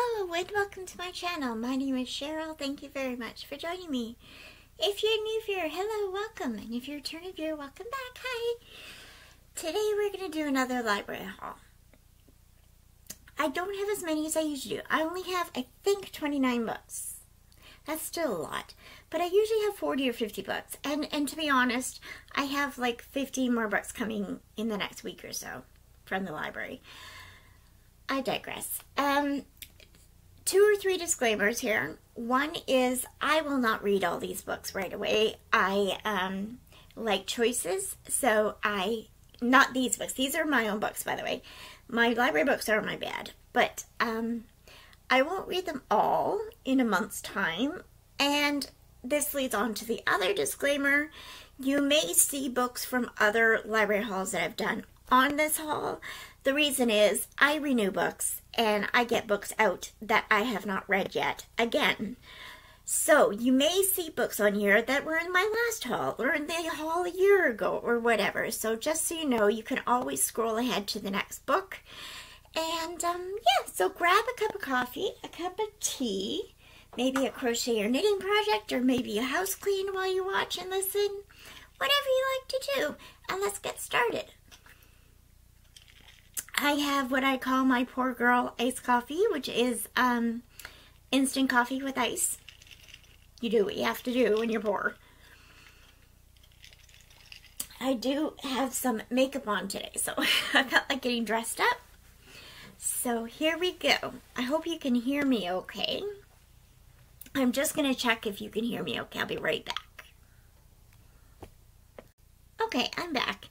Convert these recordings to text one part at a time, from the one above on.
Hello and welcome to my channel. My name is Cheryl. Thank you very much for joining me. If you're a new viewer, hello, welcome. And if you're a returning viewer, welcome back. Hi. Today we're going to do another library haul. I don't have as many as I usually do. I only have, I think, 29 books. That's still a lot. But I usually have 40 or 50 books. And to be honest, I have like 50 more books coming in the next week or so from the library. I digress. 2 or 3 disclaimers here. One is I will not read all these books right away. I like choices, so not these books. These are my own books, by the way. My library books are my bad, but I won't read them all in a month's time. And this leads on to the other disclaimer. You may see books from other library hauls that I've done on this haul. The reason is I renew books and I get books out that I have not read yet again. So you may see books on here that were in my last haul or in the haul a year ago or whatever. So just so you know, you can always scroll ahead to the next book. And yeah, so grab a cup of coffee, a cup of tea, maybe a crochet or knitting project, or maybe a house clean while you watch and listen. Whatever you like to do. And let's get started. I have what I call my poor girl iced coffee, which is instant coffee with ice. You do what you have to do when you're poor. I do have some makeup on today, so I felt like getting dressed up. So here we go. I hope you can hear me okay. I'm just going to check if you can hear me okay. I'll be right back. Okay, I'm back.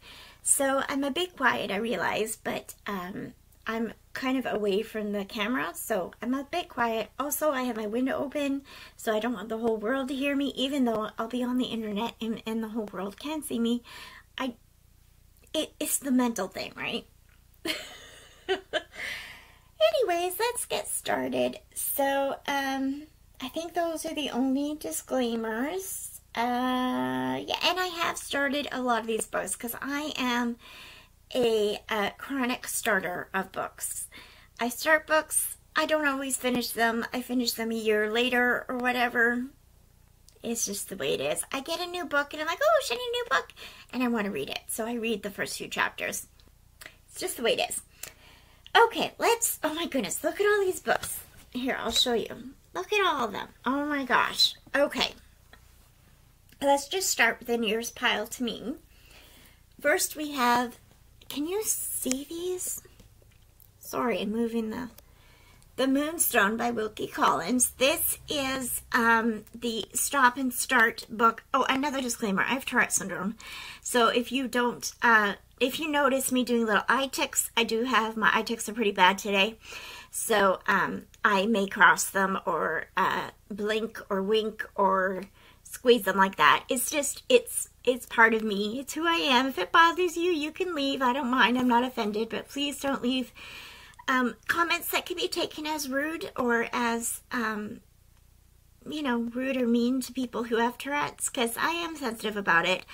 So I'm a bit quiet, I realize, but I'm kind of away from the camera, so I'm a bit quiet. Also, I have my window open, so I don't want the whole world to hear me, even though I'll be on the internet and the whole world can see me. It's the mental thing, right? Anyways, let's get started. So, I think those are the only disclaimers. Yeah, and I have started a lot of these books because I am a chronic starter of books. I start books, I don't always finish them. I finish them a year later or whatever. It's just the way it is. I get a new book and I'm like, oh, shiny new book, and I want to read it. So I read the first few chapters. It's just the way it is. Okay, oh my goodness, look at all these books. Here, I'll show you. Look at all of them. Oh my gosh. Okay. Let's just start with the nearest pile to me. First we have, can you see these? Sorry, I'm moving the Moonstone by Wilkie Collins. This is the stop and start book. Oh, another disclaimer, I have Tourette syndrome. So if you notice me doing little eye ticks, I do have, my eye ticks are pretty bad today. So I may cross them or blink or wink or squeeze them like that. It's just, it's part of me. It's who I am. If it bothers you, you can leave. I don't mind. I'm not offended, but please don't leave comments that can be taken as rude or as, you know, rude or mean to people who have Tourette's, because I am sensitive about it.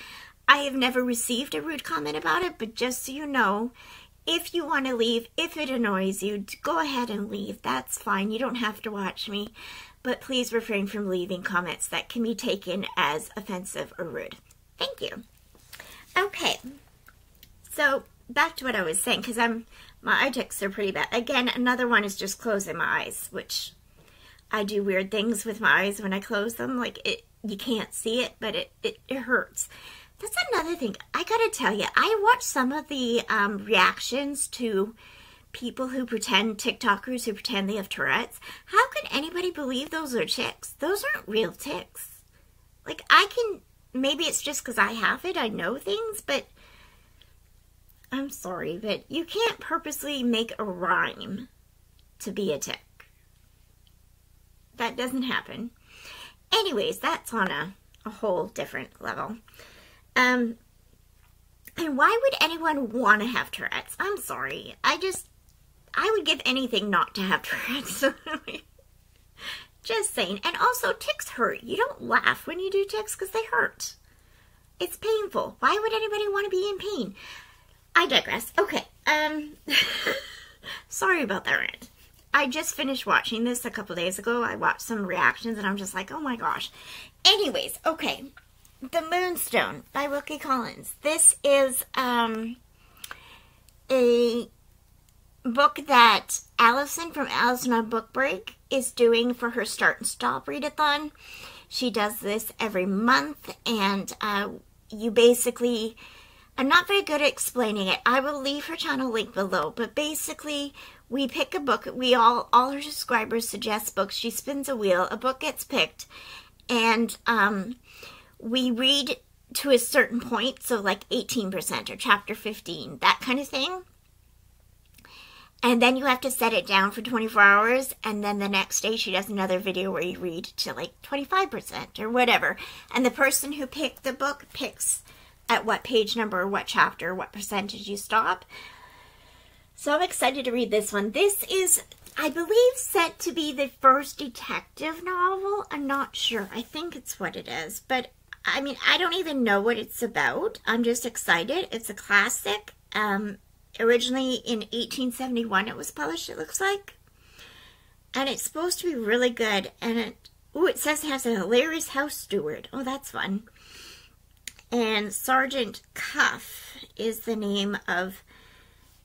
I have never received a rude comment about it, but just so you know, if you want to leave, if it annoys you, go ahead and leave. That's fine. You don't have to watch me. But please refrain from leaving comments that can be taken as offensive or rude. Thank you. Okay, so back to what I was saying, because my eye ticks are pretty bad. Again, another one is just closing my eyes, which I do weird things with my eyes when I close them. Like, you can't see it, but it hurts. That's another thing. I gotta tell you, I watched some of the reactions to people who pretend, TikTokers who pretend they have Tourette's. How can anybody believe those are ticks? Those aren't real ticks. Like, maybe it's just because I have it, I know things, but I'm sorry, but you can't purposely make a rhyme to be a tick. That doesn't happen. Anyways, that's on a whole different level. And why would anyone want to have Tourette's? I'm sorry. I would give anything not to have Tourette's. Just saying. And also, ticks hurt. You don't laugh when you do ticks because they hurt. It's painful. Why would anybody want to be in pain? I digress. Okay. Sorry about that rant. I just finished watching this a couple days ago. I watched some reactions and I'm just like, oh my gosh. Anyways, okay. The Moonstone by Wilkie Collins. This is a book that Allison from Allison on Book Break is doing for her Start and Stop readathon. She does this every month, and you basically, I'm not very good at explaining it. I will leave her channel link below, but basically we pick a book. We all her subscribers suggest books. She spins a wheel, a book gets picked, and we read to a certain point, so like 18% or chapter 15, that kind of thing. And then you have to set it down for 24 hours, and then the next day she does another video where you read to like 25% or whatever. And the person who picked the book picks at what page number, what chapter, what percentage you stop. So I'm excited to read this one. This is, I believe, set to be the first detective novel. I'm not sure. I think it's what it is. But, I mean, I don't even know what it's about. I'm just excited. It's a classic. Originally in 1871 it was published, it looks like. And it's supposed to be really good. And it says it has a hilarious house steward. Oh, that's fun. And Sergeant Cuff is the name of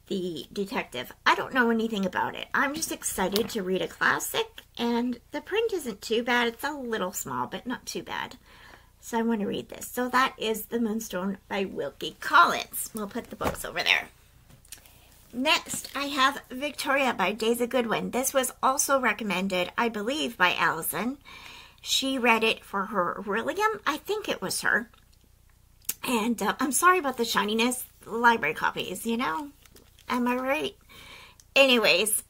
the detective. I don't know anything about it. I'm just excited to read a classic. And the print isn't too bad. It's a little small, but not too bad. So I want to read this. So that is The Moonstone by Wilkie Collins. We'll put the books over there. Next, I have Victoria by Daisy Goodwin. This was also recommended, I believe, by Allison. She read it for her William. I think it was her. And I'm sorry about the shininess. Library copies, you know? Am I right? Anyways,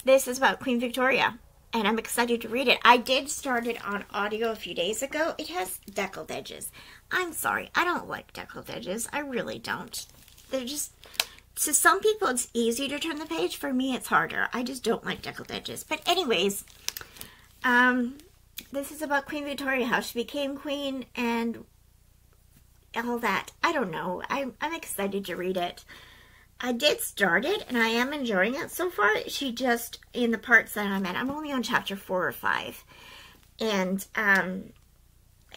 this is about Queen Victoria. And I'm excited to read it. I did start it on audio a few days ago. It has deckled edges. I'm sorry, I don't like deckled edges. I really don't. They're just, to some people it's easy to turn the page. For me it's harder. I just don't like deckled edges. But anyways, this is about Queen Victoria, how she became queen and all that. I don't know. I'm excited to read it. I did start it and I am enjoying it so far. She just, in the parts that I'm at, I'm only on chapter 4 or 5. And,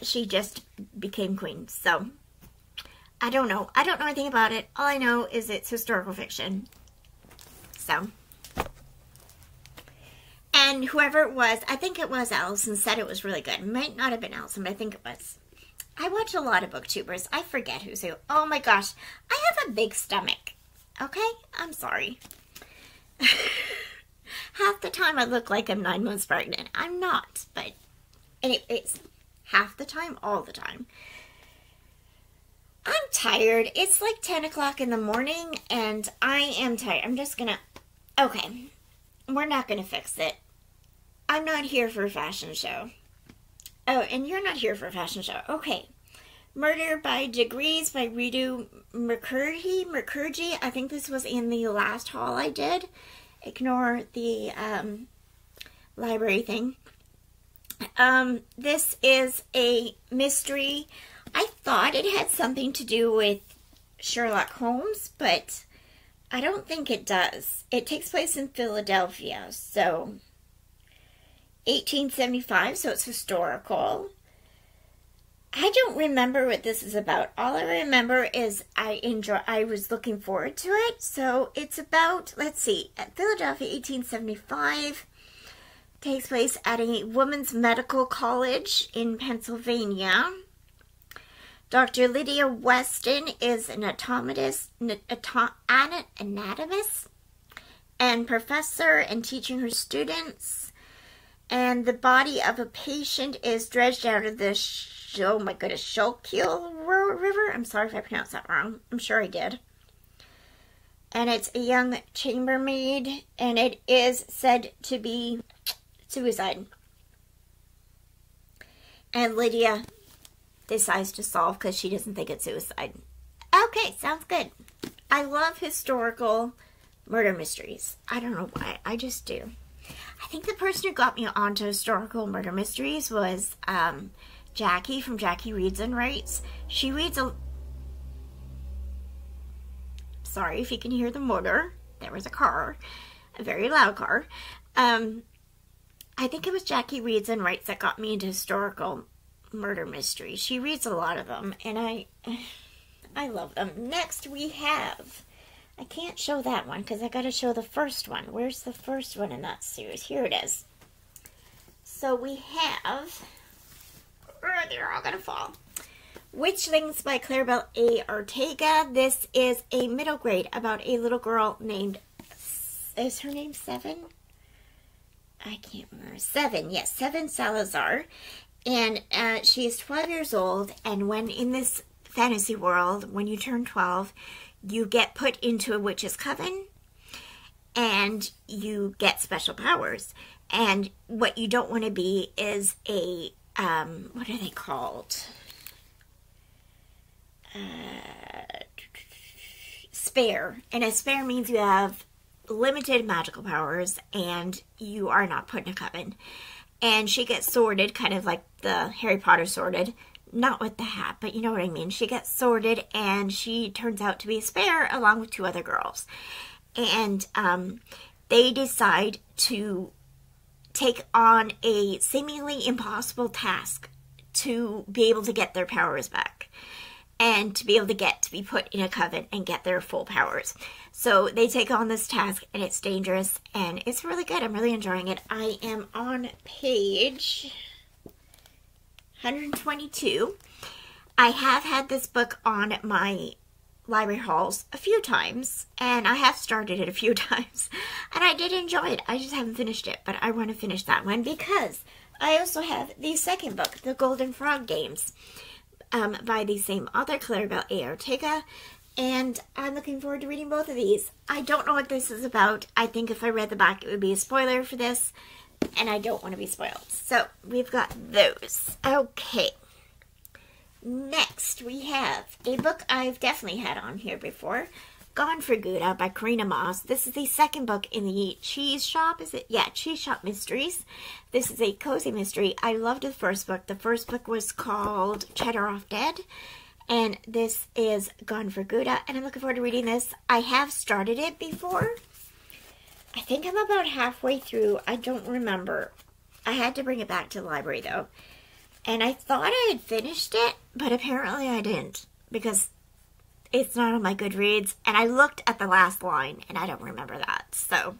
she just became queen. So, I don't know. I don't know anything about it. All I know is it's historical fiction. So. And whoever it was, I think it was Allison, said it was really good. It might not have been Allison, but I think it was. I watch a lot of booktubers. I forget who's who. Oh my gosh. I have a big stomach. Okay? I'm sorry. Half the time I look like I'm 9 months pregnant. I'm not. But anyways. Half the time, all the time. I'm tired. It's like 10 o'clock in the morning, and I am tired. I'm just gonna... Okay. We're not gonna fix it. I'm not here for a fashion show. Oh, and you're not here for a fashion show. Okay. Murder by Degrees by Ritu Mukherjee. I think this was in the last haul I did. Ignore the library thing. This is a mystery. I thought it had something to do with Sherlock Holmes, but I don't think it does. It takes place in Philadelphia, so 1875, so it's historical. I don't remember what this is about. All I remember is I was looking forward to it. So it's about, let's see, at Philadelphia, 1875. Takes place at a women's medical college in Pennsylvania. Dr. Lydia Weston is an anatomist and professor and teaching her students. And the body of a patient is dredged out of the, oh my goodness, Schuylkill River. I'm sorry if I pronounced that wrong. I'm sure I did. And it's a young chambermaid, and it is said to be suicide. And Lydia decides to solve because she doesn't think it's suicide. Okay, sounds good. I love historical murder mysteries. I don't know why. I just do. I think the person who got me onto historical murder mysteries was Jackie from Jackie Reads and Writes. She reads a... Sorry if you can hear the motor. there was a car, a very loud car. I think it was Jackie Reads and Writes that got me into historical murder mysteries. She reads a lot of them, and I love them. Next we have, I can't show that one because I got to show the first one. Where's the first one in that series? Here it is. So we have, they're all going to fall. Witchlings by Claribel A. Ortega. This is a middle grade about a little girl named, is her name Seven? I can't remember. Seven, yes, Seven Salazar. And she is 12 years old, and when in this fantasy world, when you turn 12, you get put into a witch's coven, and you get special powers. And what you don't want to be is a, what are they called? Spare. And a spare means you have limited magical powers, and you are not put in a coven. And she gets sorted, kind of like the Harry Potter sorted. Not with the hat, but you know what I mean. She gets sorted, and she turns out to be a spare along with 2 other girls. And they decide to take on a seemingly impossible task to be able to get their powers back. And to be able to get to be put in a coven and get their full powers. So they take on this task, and it's dangerous, and it's really good. I'm really enjoying it. I am on page 122. I have had this book on my library hauls a few times, and I have started it a few times, and I did enjoy it. I just haven't finished it, but I want to finish that one because I also have the second book, The Golden Frog Games, by the same author, Claribel A. Ortega, and I'm looking forward to reading both of these. I don't know what this is about. I think if I read the back, it would be a spoiler for this, and I don't want to be spoiled. So, we've got those. Okay. Next, we have a book I've definitely had on here before, Gone for Gouda by Karina Moss. This is the second book in the Cheese Shop, is it? Yeah, Cheese Shop Mysteries. This is a cozy mystery. I loved the first book. The first book was called Cheddar Off Dead, and this is Gone for Gouda, and I'm looking forward to reading this. I have started it before. I think I'm about halfway through. I don't remember. I had to bring it back to the library, though, and I thought I had finished it, but apparently I didn't, because it's not on my Goodreads, and I looked at the last line, and I don't remember that. So,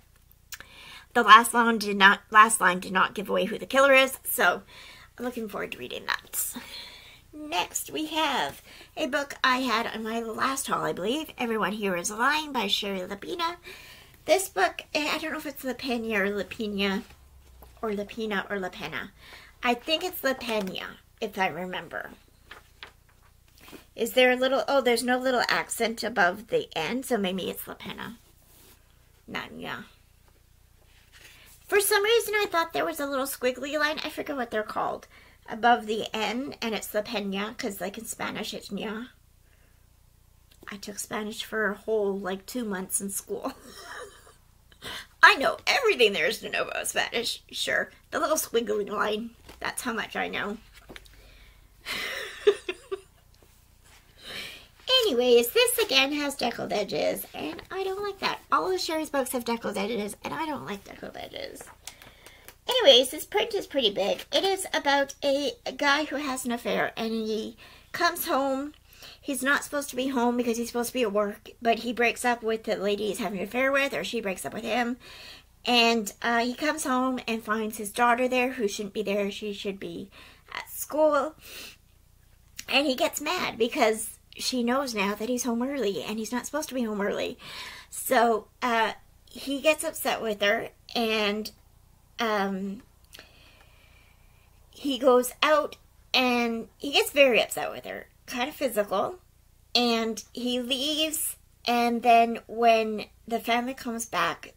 the last line did not give away who the killer is, so I'm looking forward to reading that. Next, we have a book I had on my last haul, I believe, Everyone Here is Lying by Sherry Lapina. This book, I don't know if it's Lapena or Lapina, or Lapina or Lapena. I think it's Lapena, if I remember. Is there a little, oh, there's no little accent above the N, so maybe it's Lapena. Not, yeah. For some reason, I thought there was a little squiggly line, I forget what they're called, above the N, and it's Lapena, because like in Spanish, it's ña. I took Spanish for a whole, 2 months in school. I know everything there is to know about Spanish, sure. The little squiggly line, that's how much I know. Anyways, this again has deckled edges, and I don't like that. All of Sherry's books have deckled edges, and I don't like deckled edges. Anyways, this print is pretty big. It is about a guy who has an affair, and he comes home. He's not supposed to be home because he's supposed to be at work, but he breaks up with the lady he's having an affair with, or she breaks up with him. And he comes home and finds his daughter there, who shouldn't be there. She should be at school. And he gets mad because she knows now that he's home early, and he's not supposed to be home early. So he gets upset with her, and he goes out, and he gets very upset with her, kind of physical, and he leaves. And then when the family comes back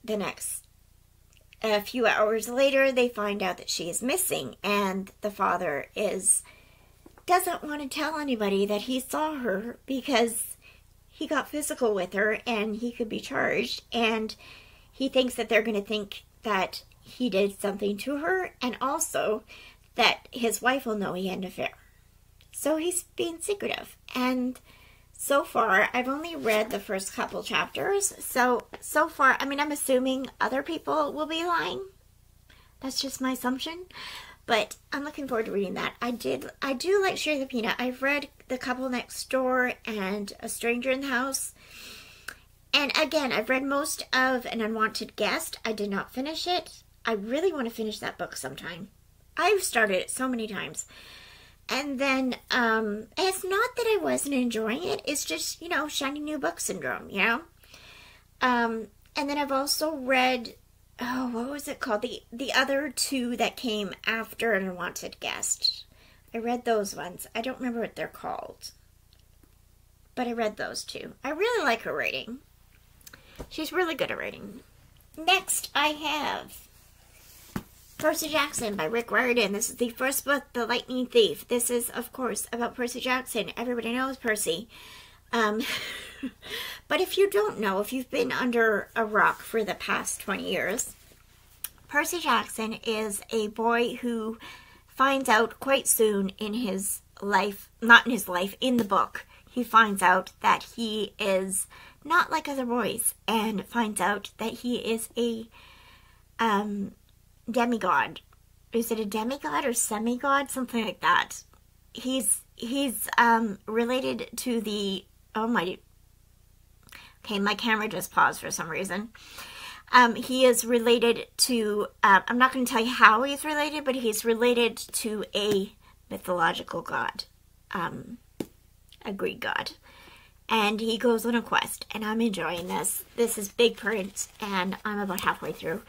a few hours later, they find out that she is missing, and the father doesn't want to tell anybody that he saw her because he got physical with her and he could be charged, and he thinks that they're going to think that he did something to her, and also that his wife will know he had an affair. So he's being secretive, and So far, I've only read the first couple chapters. So far, I mean, I'm assuming other people will be lying. That's just my assumption. But I'm looking forward to reading that. I do like Share the Peanut. I've read The Couple Next Door and A Stranger in the House. And again, I've read most of An Unwanted Guest. I did not finish it. I really want to finish that book sometime. I've started it so many times. And then, it's not that I wasn't enjoying it. It's just, you know, shiny new book syndrome, you know? And then I've also read, oh, what was it called? The other two that came after An Unwanted Guest. I read those ones. I don't remember what they're called. But I read those two. I really like her writing. She's really good at writing. Next, I have Percy Jackson by Rick Riordan. This is the first book, The Lightning Thief. This is, of course, about Percy Jackson. Everybody knows Percy. But if you don't know, if you've been under a rock for the past 20 years, Percy Jackson is a boy who finds out quite soon in his life, not in his life, in the book, he finds out that he is not like other boys, and finds out that he is a demigod. Is it a demigod or semigod? Something like that. He's related to the, oh my, okay, my camera just paused for some reason. He is related to, I'm not going to tell you how he's related, but he's related to a mythological god, a Greek god. And he goes on a quest, and I'm enjoying this. This is big print, and I'm about halfway through.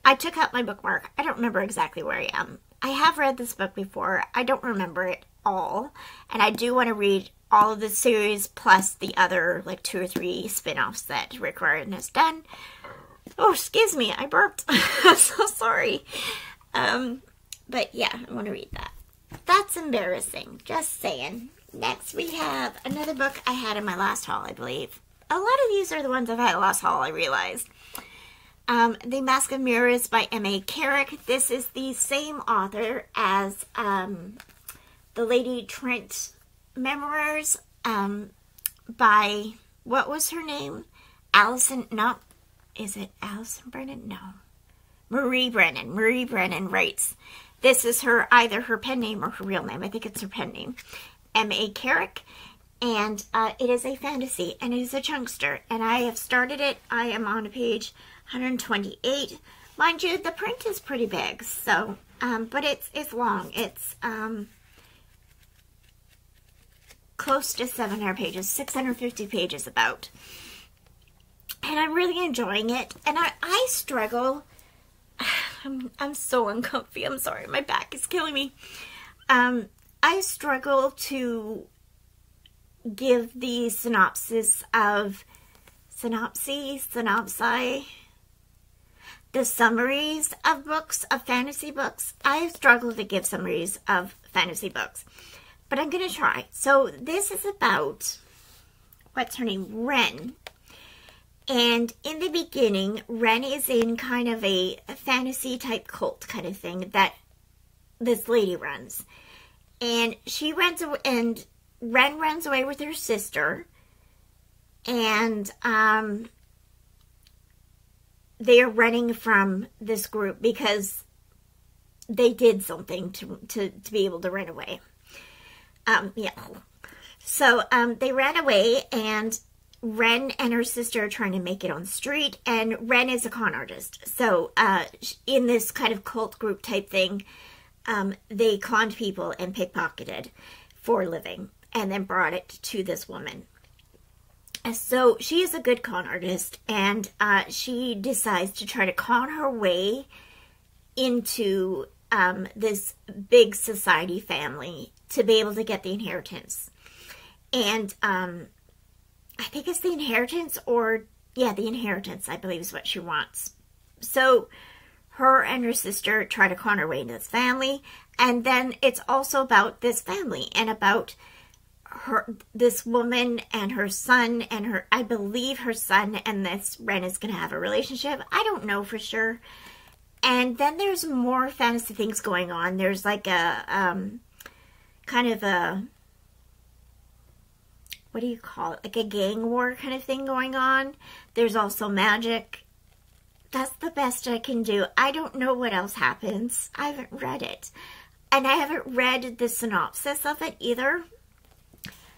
I took out my bookmark. I don't remember exactly where I am. I have read this book before. I don't remember it all, and I do want to read all of the series plus the other, like, 2 or 3 spin-offs that Rick Riordan has done. Oh, excuse me, I burped. I'm so sorry. But yeah, I want to read that. That's embarrassing, just saying. Next, we have another book I had in my last haul, I believe. A lot of these are the ones I've had in last haul, I realized. The Mask of Mirrors by M.A. Carrick. This is the same author as the Lady Trent memoirs by, what was her name? Allison, no. Is it Allison Brennan? No. Marie Brennan. Marie Brennan writes. This is her, either her pen name or her real name. I think it's her pen name. M.A. Carrick, and it is a fantasy, and it is a chunkster, and I have started it. I am on page 128. Mind you, the print is pretty big, so, but it's long. It's close to 700 pages, 650 pages about, and I'm really enjoying it, and I struggle. I'm so uncomfy. I'm sorry, my back is killing me. I struggle to give the synopsis of the summaries of books, of fantasy books. I struggle to give summaries of fantasy books, but I'm going to try. So this is about, what's her name? Ren. And in the beginning, Ren is in kind of a fantasy type cult kind of thing that this lady runs. And she runs away, and Ren runs away with her sister, and they are running from this group because they did something to be able to run away. Yeah. So they ran away, and Ren and her sister are trying to make it on the street, and Ren is a con artist. So in this kind of cult group type thing, they conned people and pickpocketed for a living and then brought it to this woman. So she is a good con artist, and she decides to try to con her way into this big society family to be able to get the inheritance. And I think it's the inheritance, or yeah, the inheritance, I believe, is what she wants. So her and her sister try to con her way into this family, and then it's also about this family and about this woman and her son, and her, I believe her son and this Ren is going to have a relationship. I don't know for sure. And then there's more fantasy things going on. There's like a kind of a, what do you call it? Like a gang war kind of thing going on. There's also magic. That's the best I can do. I don't know what else happens. I haven't read it. And I haven't read the synopsis of it either.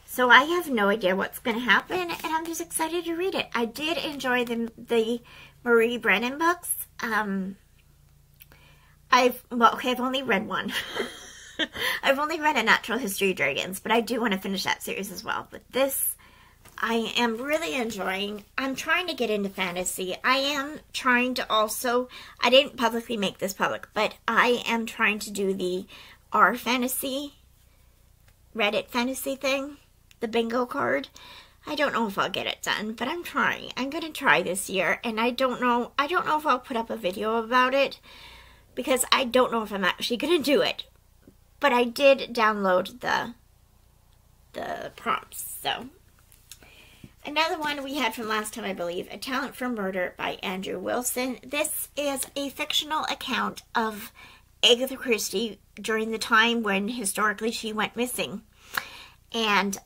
So I have no idea what's going to happen, and I'm just excited to read it. I did enjoy the Marie Brennan books. I've only read one. I've only read A Natural History of Dragons, but I do want to finish that series as well. But this, I am really enjoying. I'm trying to get into fantasy. I am trying to also, I didn't publicly make this public, but I am trying to do the Fantasy, Reddit fantasy thing, the bingo card. I don't know if I'll get it done, but I'm trying. I'm going to try this year, and I don't know if I'll put up a video about it, because I don't know if I'm actually going to do it. But I did download the prompts, so. Another one we had from last time, I believe, A Talent for Murder by Andrew Wilson. This is a fictional account of Agatha Christie during the time when historically she went missing. And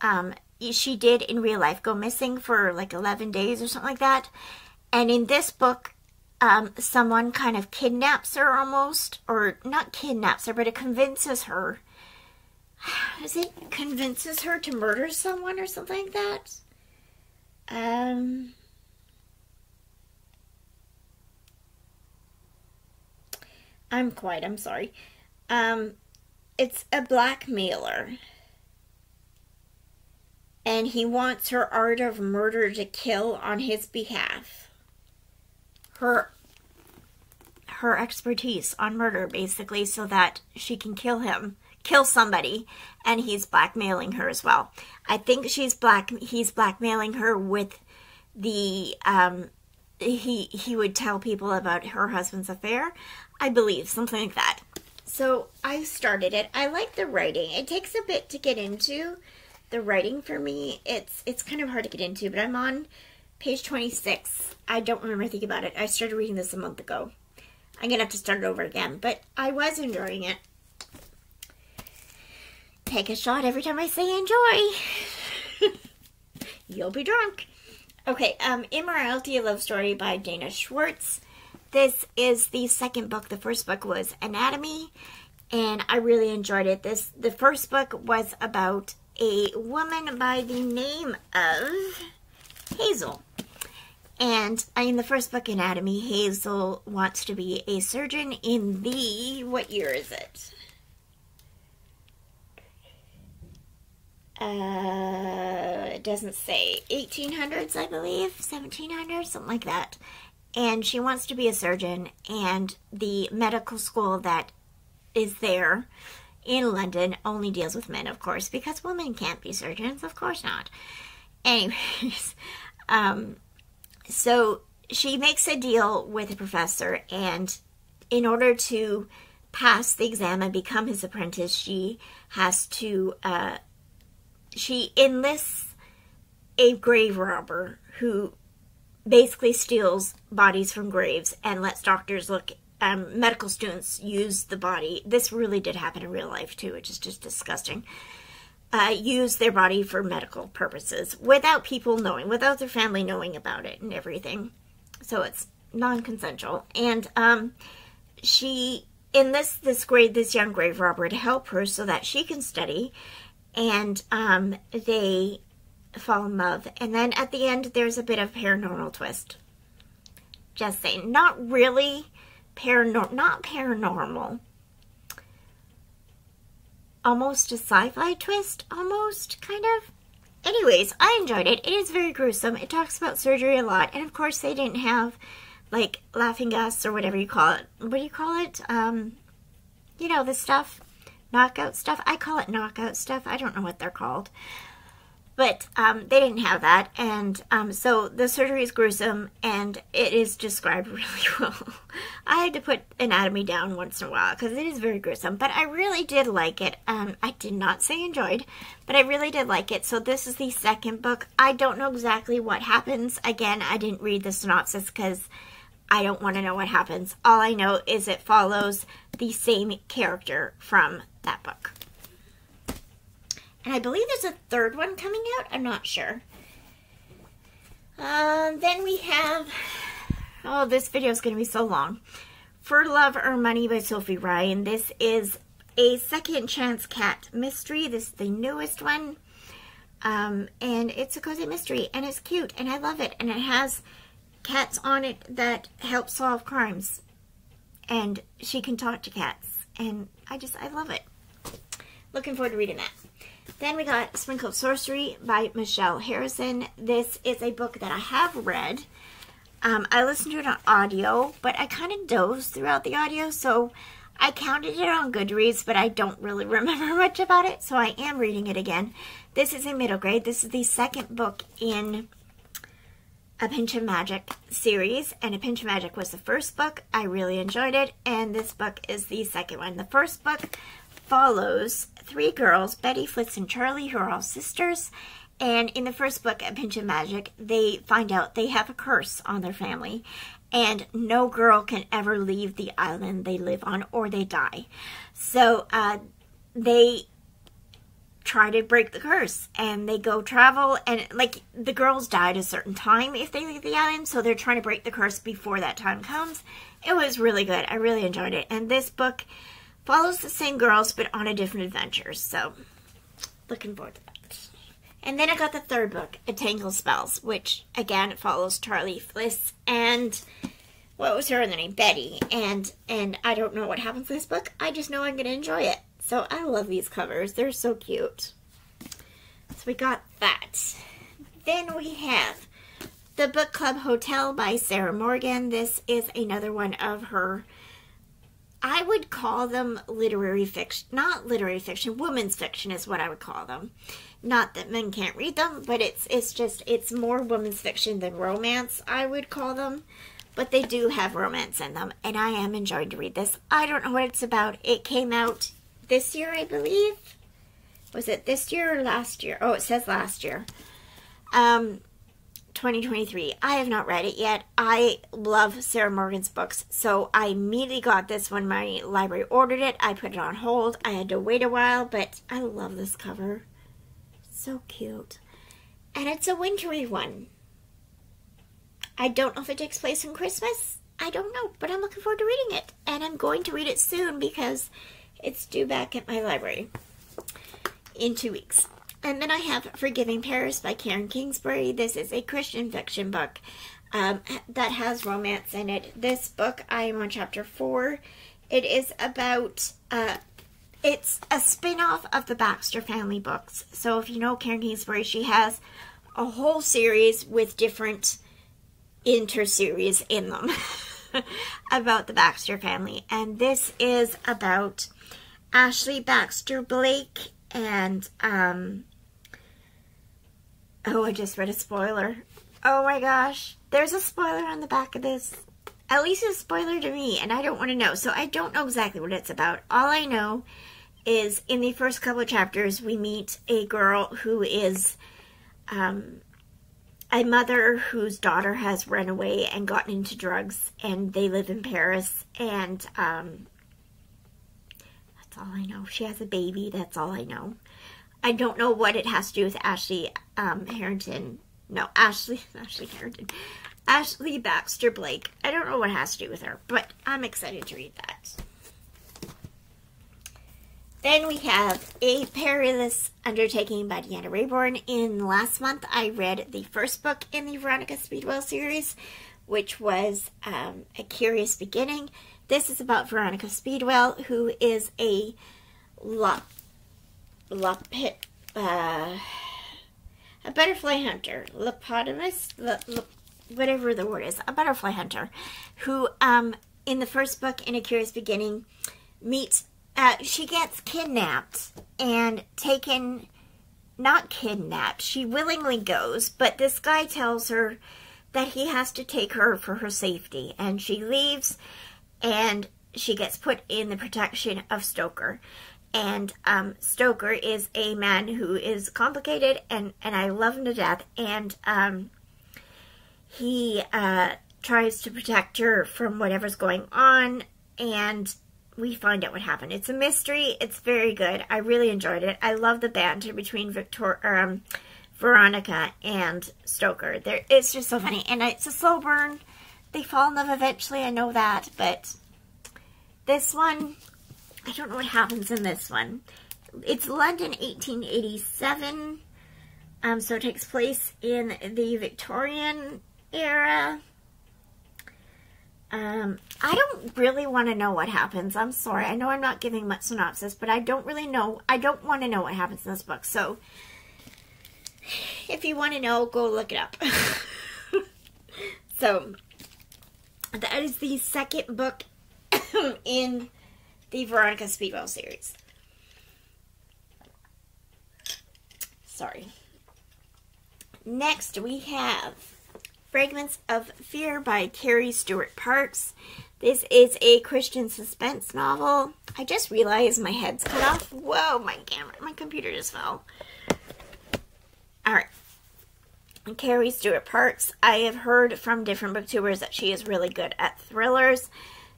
she did in real life go missing for like 11 days or something like that. And in this book, someone kind of kidnaps her almost, or not kidnaps her, but it convinces her. Convinces her to murder someone or something like that? I'm sorry. It's a blackmailer. And he wants her art of murder to kill on his behalf. Her expertise on murder, basically, so that she can kill somebody, and he's blackmailing her as well. I think he's blackmailing her with the, he would tell people about her husband's affair, I believe, something like that. So I started it. I like the writing. It takes a bit to get into the writing for me. It's kind of hard to get into, but I'm on page 26. I don't remember thinking about it. I started reading this a month ago. I'm going to have to start it over again, but I was enjoying it. Take a shot every time I say enjoy. You'll be drunk. Okay, Immorality, a Love Story by Dana Schwartz. This is the second book. The first book was Anatomy, and I really enjoyed it. The first book was about a woman by the name of Hazel. And in the first book, Anatomy, Hazel wants to be a surgeon in the, what year is it? It doesn't say. 1800s, I believe. 1700s, something like that. And she wants to be a surgeon, and the medical school that is there in London only deals with men, of course, because women can't be surgeons. Of course not. Anyways, so she makes a deal with a professor, and in order to pass the exam and become his apprentice, she has to, she enlists a grave robber who basically steals bodies from graves and lets doctors look, medical students use the body. This really did happen in real life too, which is just disgusting. Use their body for medical purposes without people knowing, without their family knowing about it and everything. So it's non-consensual. And she enlists this young grave robber to help her so that she can study, and they fall in love. And then at the end, there's a bit of paranormal twist. Just saying, not really not paranormal. Almost a sci-fi twist, almost, kind of. Anyways, I enjoyed it. It is very gruesome. It talks about surgery a lot. And of course, they didn't have, like, laughing gas or whatever you call it. What do you call it? You know, the stuff. Knockout stuff. I call it knockout stuff. I don't know what they're called. But they didn't have that. And so the surgery is gruesome, and it is described really well. I had to put Anatomy down once in a while because it is very gruesome. But I really did like it. I did not say enjoyed, but I really did like it. So this is the second book. I don't know exactly what happens. Again, I didn't read the synopsis because I don't want to know what happens. All I know is it follows the same character from that book. And I believe there's a third one coming out. I'm not sure. Then we have, oh, this video is going to be so long. For Love or Money by Sophie Ryan. This is a second chance cat mystery. This is the newest one. And it's a cozy mystery, and it's cute, and I love it. And it has cats on it that help solve crimes. And she can talk to cats. And I love it. Looking forward to reading that. Then we got Sprinkle of Sorcery by Michelle Harrison. This is a book that I have read. I listened to it on audio, but I kind of dozed throughout the audio, so I counted it on Goodreads, but I don't really remember much about it, so I am reading it again. This is a middle grade. This is the second book in A Pinch of Magic series, and A Pinch of Magic was the first book. I really enjoyed it, and this book is the second one. The first book follows three girls, Betty, Fritz, and Charlie, who are all sisters. And in the first book, A Pinch of Magic, they find out they have a curse on their family. And no girl can ever leave the island they live on or they die. So they try to break the curse. And they go travel. And like the girls die at a certain time if they leave the island. So they're trying to break the curse before that time comes. It was really good. I really enjoyed it. And this book follows the same girls but on a different adventure. So looking forward to that. And then I got the third book, A Tangle of Spells, which, again, follows Charlie, Fliss, and, what was her name? Betty. And I don't know what happens in this book. I just know I'm going to enjoy it. So I love these covers. They're so cute. So we got that. Then we have The Book Club Hotel by Sarah Morgan. This is another one of her, I would call them literary fiction. Not literary fiction. Women's fiction is what I would call them. Not that men can't read them, but it's more women's fiction than romance, I would call them. But they do have romance in them, and I am enjoying to read this. I don't know what it's about. It came out this year, I believe. Was it this year or last year? Oh, it says last year. 2023. I have not read it yet. I love Sarah Morgan's books, so I immediately got this when my library ordered it. I put it on hold. I had to wait a while, but I love this cover. So cute. And it's a wintry one. I don't know if it takes place in Christmas. I don't know, but I'm looking forward to reading it. And I'm going to read it soon because it's due back at my library in 2 weeks. And then I have Forgiving Paris by Karen Kingsbury. This is a Christian fiction book that has romance in it. This book, I am on chapter 4. It is about... it's a spin-off of the Baxter family books. So if you know Karen Kingsbury, she has a whole series with different inter-series in them about the Baxter family. And this is about Ashley Baxter Blake and, oh, I just read a spoiler. Oh my gosh. There's a spoiler on the back of this. At least a spoiler to me, and I don't want to know. So I don't know exactly what it's about. All I know is in the first couple of chapters, we meet a girl who is a mother whose daughter has run away and gotten into drugs, and they live in Paris, and that's all I know. She has a baby, that's all I know. I don't know what it has to do with Ashley Harrington. No, Ashley Harrington. Ashley Baxter Blake. I don't know what it has to do with her, but I'm excited to read that. Then we have A Perilous Undertaking by Deanna Raybourn. In last month, I read the first book in the Veronica Speedwell series, which was A Curious Beginning. This is about Veronica Speedwell, who is a butterfly hunter, whatever the word is, a butterfly hunter, who in the first book, in A Curious Beginning, meets, she gets kidnapped and taken, not kidnapped, she willingly goes, but this guy tells her that he has to take her for her safety, and she leaves, and she gets put in the protection of Stoker. And Stoker is a man who is complicated, and I love him to death, and he tries to protect her from whatever's going on, and we find out what happened. It's a mystery. It's very good. I really enjoyed it. I love the banter between Veronica and Stoker. It's just so funny. And it's a slow burn. They fall in love eventually. I know that. But this one, I don't know what happens in this one. It's London, 1887. So it takes place in the Victorian era. I don't really want to know what happens. I'm sorry. I know I'm not giving much synopsis, but I don't really know. I don't want to know what happens in this book. So, if you want to know, go look it up. So, that is the second book in the Veronica Speedwell series. Sorry. Next, we have Fragments of Fear by Carrie Stewart Parks. This is a Christian suspense novel. I just realized my head's cut off. Whoa, my computer just fell. Alright. Carrie Stewart Parks. I have heard from different booktubers that she is really good at thrillers.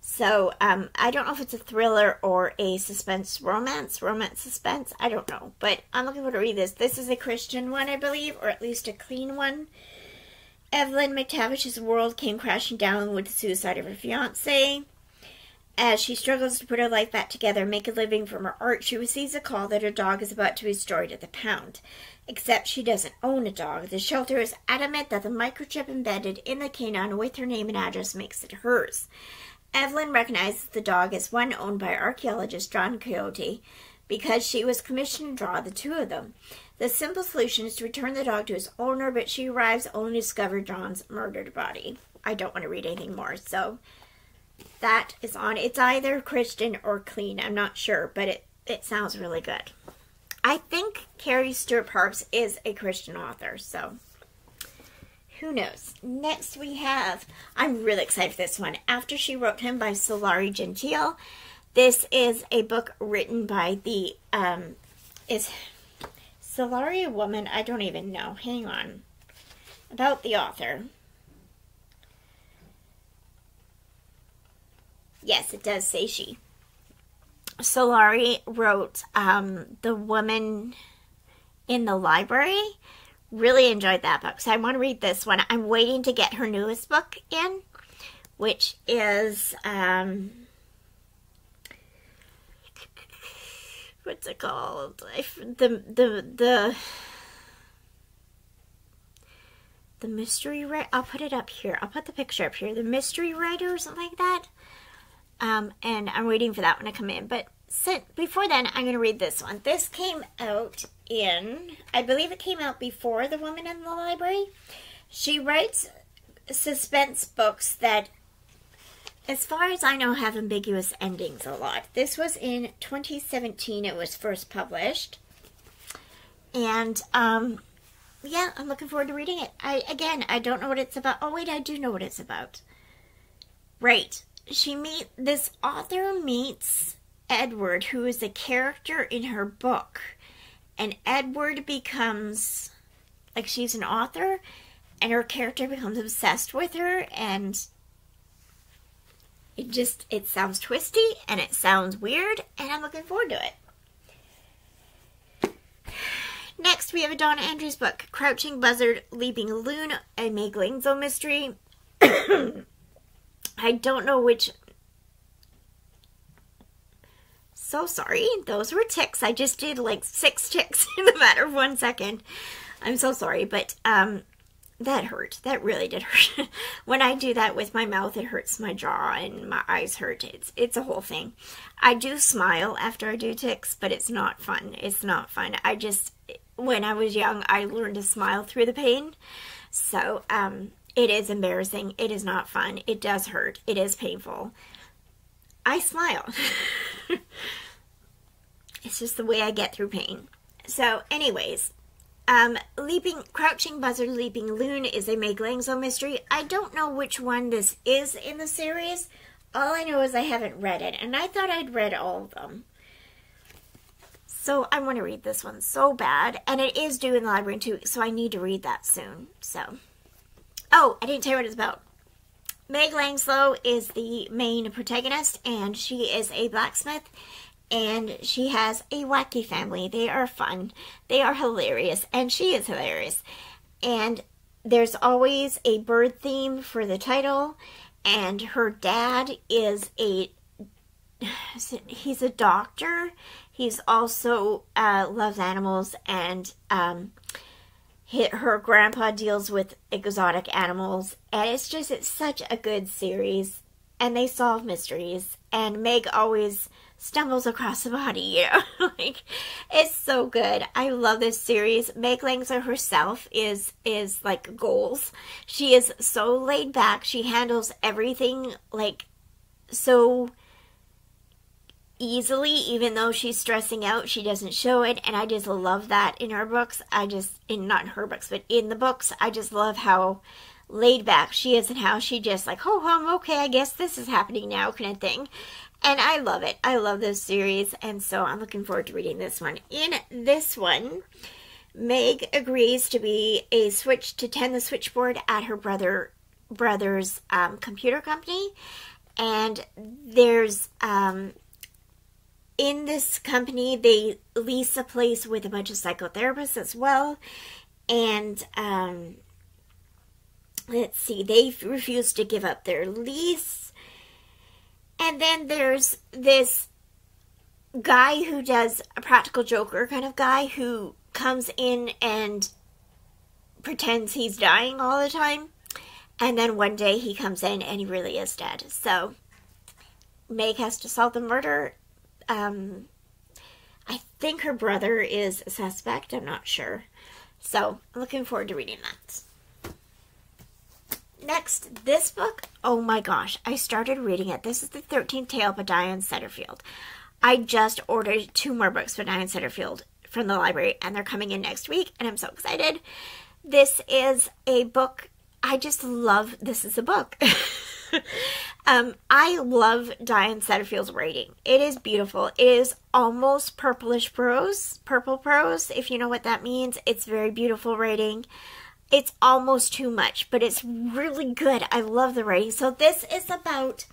So, I don't know if it's a thriller or a suspense romance. Romance suspense. I don't know. But I'm looking forward to read this. This is a Christian one, I believe. Or at least a clean one. Evelyn McTavish's world came crashing down with the suicide of her fiancé. As she struggles to put her life back together and make a living from her art, she receives a call that her dog is about to be destroyed at the pound. Except she doesn't own a dog. The shelter is adamant that the microchip embedded in the canine with her name and address makes it hers. Evelyn recognizes the dog as one owned by archaeologist John Coyote because she was commissioned to draw the two of them. The simple solution is to return the dog to his owner, but she arrives only to discover John's murdered body. I don't want to read anything more, so that is on. It's either Christian or clean. I'm not sure, but it sounds really good. I think Carrie Stewart Parks is a Christian author, so who knows. Next we have, I'm really excited for this one, After She Wrote Him by Solari Gentile. This is a book written by the, is Solari a woman? I don't even know. Hang on. About the author. Yes, it does say she. Solari wrote The Woman in the Library. Really enjoyed that book. So I want to read this one. I'm waiting to get her newest book in, which is what's it called? The mystery writer. I'll put it up here. I'll put the picture up here. The mystery writer or something like that. And I'm waiting for that one to come in. But before then, I'm going to read this one. This came out in, I believe it came out before The Woman in the Library. She writes suspense books that, as far as I know, have ambiguous endings a lot. This was in 2017. It was first published. And, yeah, I'm looking forward to reading it. I don't know what it's about. Oh, wait, I do know what it's about. Right. This author meets Edward, who is a character in her book. And Edward becomes, like, she's an author, and her character becomes obsessed with her, and it sounds twisty, and it sounds weird, and I'm looking forward to it. Next, we have a Donna Andrews book, Crouching Buzzard, Leaping Loon, a Meg Langzo mystery. I don't know which... So sorry, those were ticks. I just did like 6 ticks in a matter of 1 second. I'm so sorry, but that hurt. That really did hurt. When I do that with my mouth, it hurts my jaw and my eyes hurt. It's a whole thing. I do smile after I do ticks, but it's not fun. It's not fun. When I was young, I learned to smile through the pain. So, it is embarrassing. It is not fun. It does hurt. It is painful. I smile. It's just the way I get through pain. So, anyways, Crouching Buzzard, Leaping Loon is a Meg Langzo mystery. I don't know which one this is in the series. All I know is I haven't read it, and I thought I'd read all of them. So, I want to read this one so bad, and it is due in the library in 2 weeks, so I need to read that soon. So, oh, I didn't tell you what it's about. Meg Langslow is the main protagonist, and she is a blacksmith, and she has a wacky family. They are fun. They are hilarious, and she is hilarious. And there's always a bird theme for the title, and her dad is he's a doctor. He's also loves animals, and her grandpa deals with exotic animals, and it's such a good series, and they solve mysteries, and Meg always stumbles across the body, you know. Like, it's so good. I love this series. Meg Langslow herself is like goals. She is so laid back. She handles everything like so easily, even though she's stressing out, she doesn't show it, and I just love that in her books. Not in her books, but in the books, I just love how laid back she is and how she just like, oh, okay, I guess this is happening now kind of thing. And I love it. I love this series, and so I'm looking forward to reading this one. In this one, Meg agrees to be to tend the switchboard at her brother's computer company, and there's in this company, they lease a place with a bunch of psychotherapists as well. And, let's see, they refuse to give up their lease. And then there's this guy who does a practical joker kind of guy who comes in and pretends he's dying all the time. And then one day he comes in and he really is dead. So Meg has to solve the murder. I think her brother is a suspect. I'm not sure. So, I'm looking forward to reading that. Next, this book. Oh my gosh, I started reading it. This is The 13th Tale by Diane Setterfield. I just ordered 2 more books by Diane Setterfield from the library, and they're coming in next week, and I'm so excited. This is a book. I just love, this is a book. I love Diane Setterfield's writing. It is beautiful. It is almost purple prose, if you know what that means. It's very beautiful writing. It's almost too much, but it's really good. I love the writing. So this is about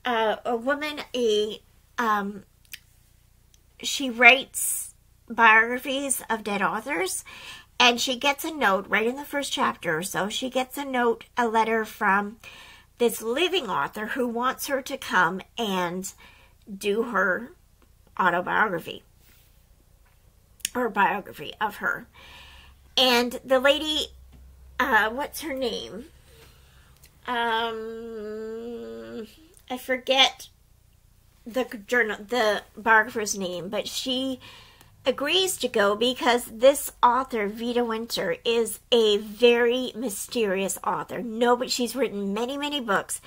a woman, she writes biographies of dead authors, and she gets a note right in the first chapter or so. She gets a letter from this living author who wants her to come and do her autobiography or biography of her. And the lady, what's her name? I forget the biographer's name, but she agrees to go because this author, Vita Winter, is a very mysterious author. She's written many, many books,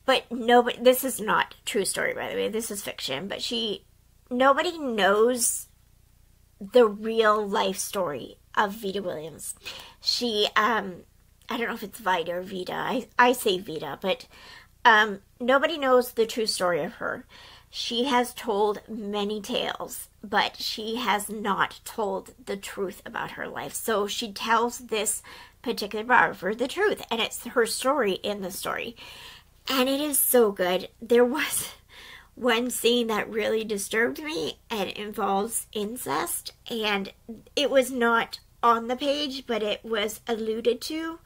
but this is not true story, by the way. This is fiction, but nobody knows the real life story of Vita Williams. She, I don't know if it's Vita or Vita. I say Vita, but nobody knows the true story of her. She has told many tales, but she has not told the truth about her life. So she tells this particular biographer the truth, and it's her story in the story. And it is so good. There was one scene that really disturbed me, and it involves incest, and it was not on the page, but it was alluded to,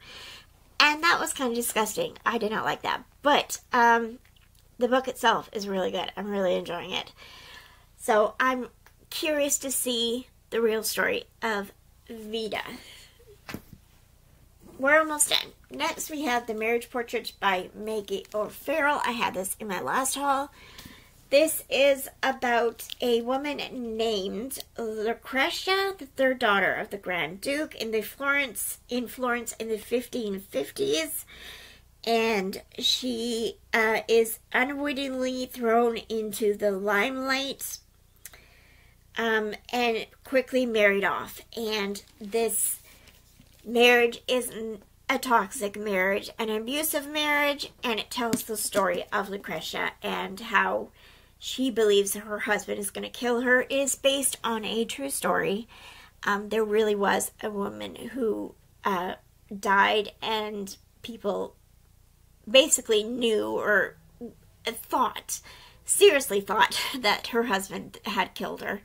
and that was kind of disgusting. I did not like that, but the book itself is really good. I'm really enjoying it. So I'm curious to see the real story of Vita. We're almost done. Next we have The Marriage Portrait by Maggie O'Farrell. I had this in my last haul. This is about a woman named Lucretia, the third daughter of the Grand Duke in Florence in the 1550s. And she is unwittingly thrown into the limelight and quickly married off. And this marriage is a toxic marriage, an abusive marriage, and it tells the story of Lucretia and how she believes her husband is going to kill her. It is based on a true story. There really was a woman who died, and people basically knew or seriously thought that her husband had killed her.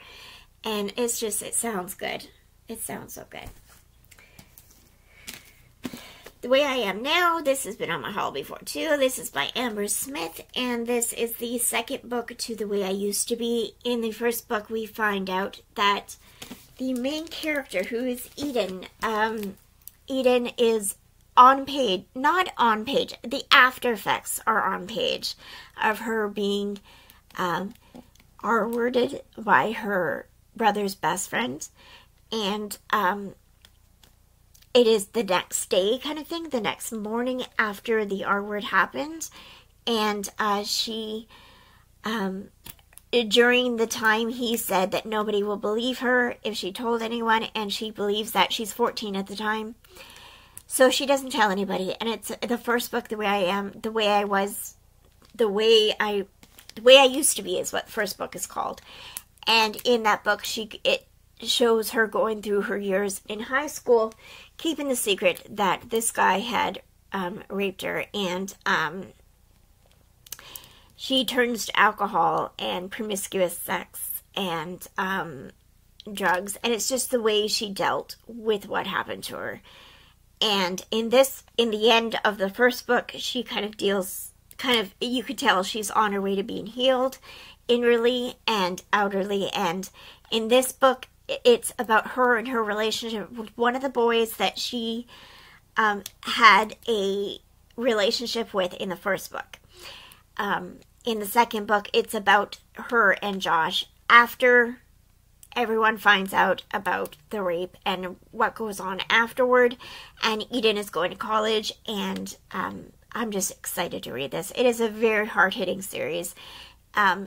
And it's just, it sounds good. It sounds so good. The Way I Am Now, this has been on my haul before too. This is by Amber Smith, and this is the second book to The Way I Used to Be. In the first book, we find out that the main character, who is Eden, Eden is on page, not on page, the after effects are on page of her being R-worded by her brother's best friend, and it is the next day kind of thing, the next morning after the R-word happened, and she, during the time he said that nobody will believe her if she told anyone, and she believes that she's 14 at the time, so she doesn't tell anybody. And it's the first book, The Way I Am, The Way I Was, The Way I Used to Be is what the first book is called. And in that book, it shows her going through her years in high school, keeping the secret that this guy had raped her, and she turns to alcohol and promiscuous sex and drugs, and it's just the way she dealt with what happened to her. And in the end of the first book, she you could tell she's on her way to being healed, inwardly and outwardly. And in this book, it's about her and her relationship with one of the boys that she had a relationship with in the first book. In the second book, it's about her and Josh after everyone finds out about the rape and what goes on afterward. And Eden is going to college, and I'm just excited to read this. It is a very hard-hitting series.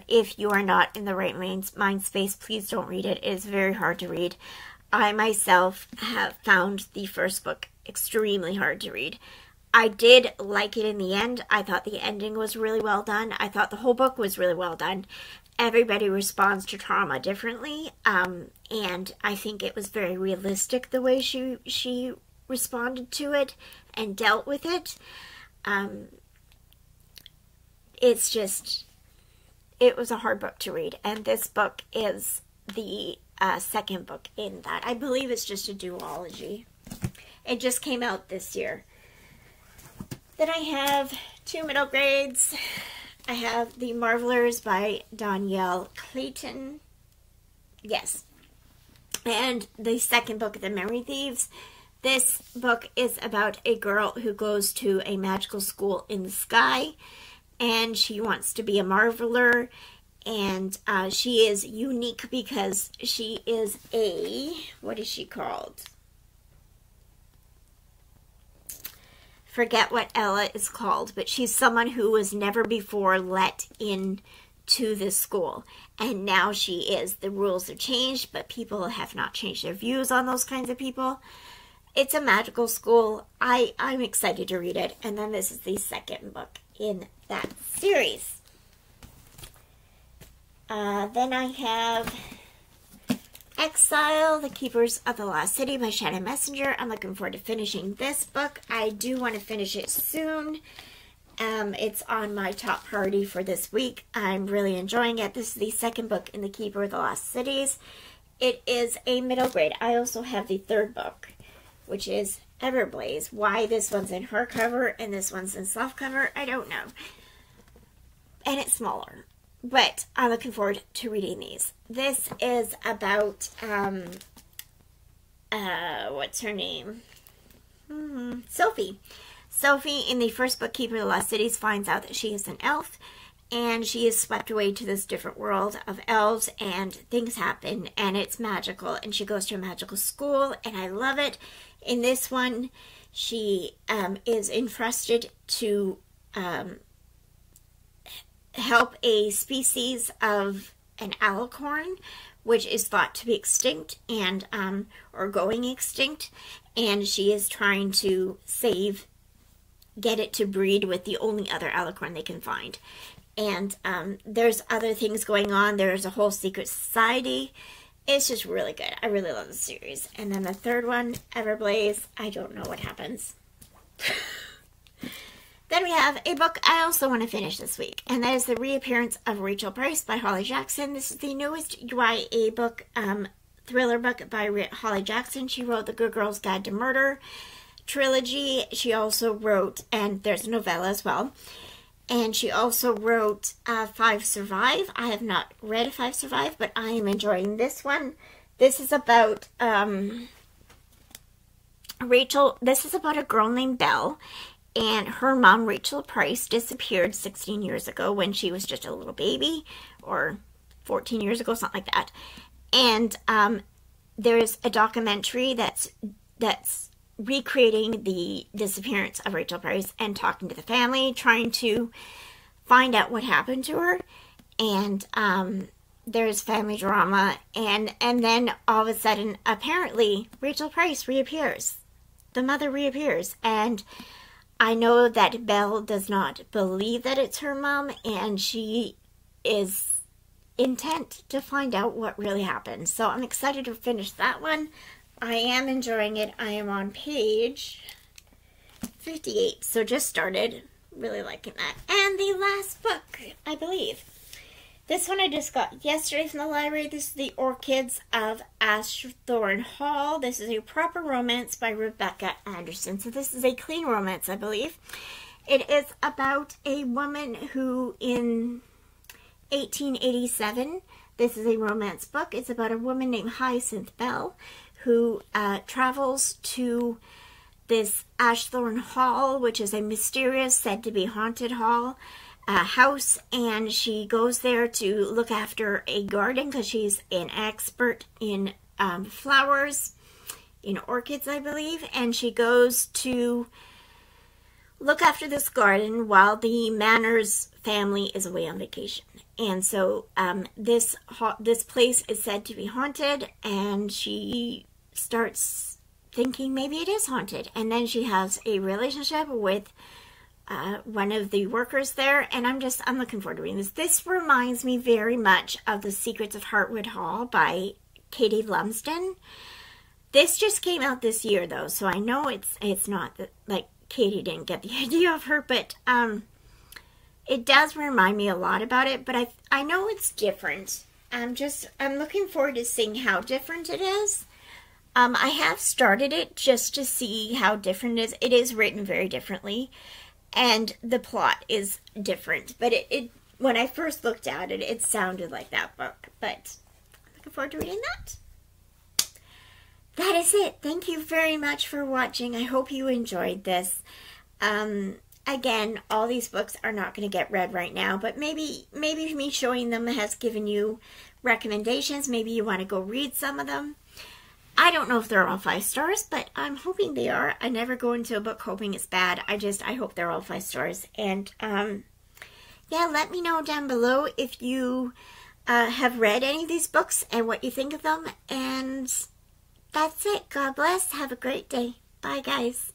If you are not in the right mind space, please don't read it. It is very hard to read. I myself have found the first book extremely hard to read. I did like it in the end. I thought the ending was really well done. I thought the whole book was really well done. Everybody responds to trauma differently, and I think it was very realistic the way she responded to it and dealt with it. It's just, it was a hard book to read, and this book is the second book in that. I believe it's just a duology. It just came out this year. Then I have two middle grades. I have The Marvelers by Danielle Clayton. Yes. And the second book, The Memory Thieves. This book is about a girl who goes to a magical school in the sky, and she wants to be a marveler, and she is unique because she is a, what is she called? Forget what Ella is called, but she's someone who was never before let in to this school, and now she is. The rules have changed, but people have not changed their views on those kinds of people. It's a magical school. I'm excited to read it. And then this is the second book in that series. Then I have Exile, The Keepers of the Lost City by Shannon Messenger. I'm looking forward to finishing this book. I do want to finish it soon. It's on my top priority for this week. I'm really enjoying it. This is the second book in The Keeper of the Lost Cities. It is a middle grade. I also have the third book, which is Everblaze. Why this one's in hardcover and this one's in softcover, I don't know. And it's smaller. But I'm looking forward to reading these. This is about, what's her name? Sophie. Sophie, in the first book, Keeper of the Lost Cities, finds out that she is an elf, and she is swept away to this different world of elves, and things happen, and it's magical, and she goes to a magical school, and I love it. In this one, she is entrusted to help a species of an alicorn, which is thought to be extinct and or going extinct, and she is trying to get it to breed with the only other alicorn they can find. And there's other things going on. There's a whole secret society. It's just really good. I really love the series. And then the third one, Everblaze, I don't know what happens. Then we have a book I also want to finish this week, and that is The Reappearance of Rachel Price by Holly Jackson. This is the newest YA book, thriller book by Holly Jackson. She wrote The Good Girl's Guide to Murder trilogy. She also wrote, and there's a novella as well, and she also wrote Five Survive. I have not read Five Survive, but I am enjoying this one. This is about Rachel. This is about a girl named Belle, and her mom, Rachel Price, disappeared 16 years ago when she was just a little baby, or 14 years ago, something like that. And there's a documentary that's recreating the disappearance of Rachel Price and talking to the family, trying to find out what happened to her. And there's family drama, and then all of a sudden, apparently, Rachel Price reappears. The mother reappears, and I know that Belle does not believe that it's her mom, and she is intent to find out what really happened. So I'm excited to finish that one. I am enjoying it. I am on page 58, so just started. Really liking that. And the last book, I believe. This one I just got yesterday from the library. This is The Orchids of Ashthorne Hall. This is a proper romance by Rebecca Anderson. So this is a clean romance, I believe. It is about a woman who in 1887, this is a romance book. It's about a woman named Hyacinth Bell who travels to this Ashthorne Hall, which is a mysterious, said to be haunted house, and she goes there to look after a garden because she's an expert in flowers, in orchids, I believe, and she goes to look after this garden while the Manners family is away on vacation. And so this place is said to be haunted, and she starts thinking maybe it is haunted, and then she has a relationship with one of the workers there, and I'm looking forward to reading this. This reminds me very much of The Secrets of Heartwood Hall by Katie Lumsden. This just came out this year, though, so I know it's not that, like, Katie didn't get the idea of her, but it does remind me a lot about it, but I know it's different. I'm looking forward to seeing how different it is. I have started it just to see how different it is. It is written very differently, and the plot is different, but when I first looked at it, it sounded like that book, but I'm looking forward to reading that. That is it. Thank you very much for watching. I hope you enjoyed this. Again, all these books are not going to get read right now, but maybe me showing them has given you recommendations. Maybe you want to go read some of them. I don't know if they're all 5 stars, but I'm hoping they are. I never go into a book hoping it's bad. I hope they're all 5 stars. And yeah, let me know down below if you have read any of these books and what you think of them. And that's it. God bless. Have a great day. Bye, guys.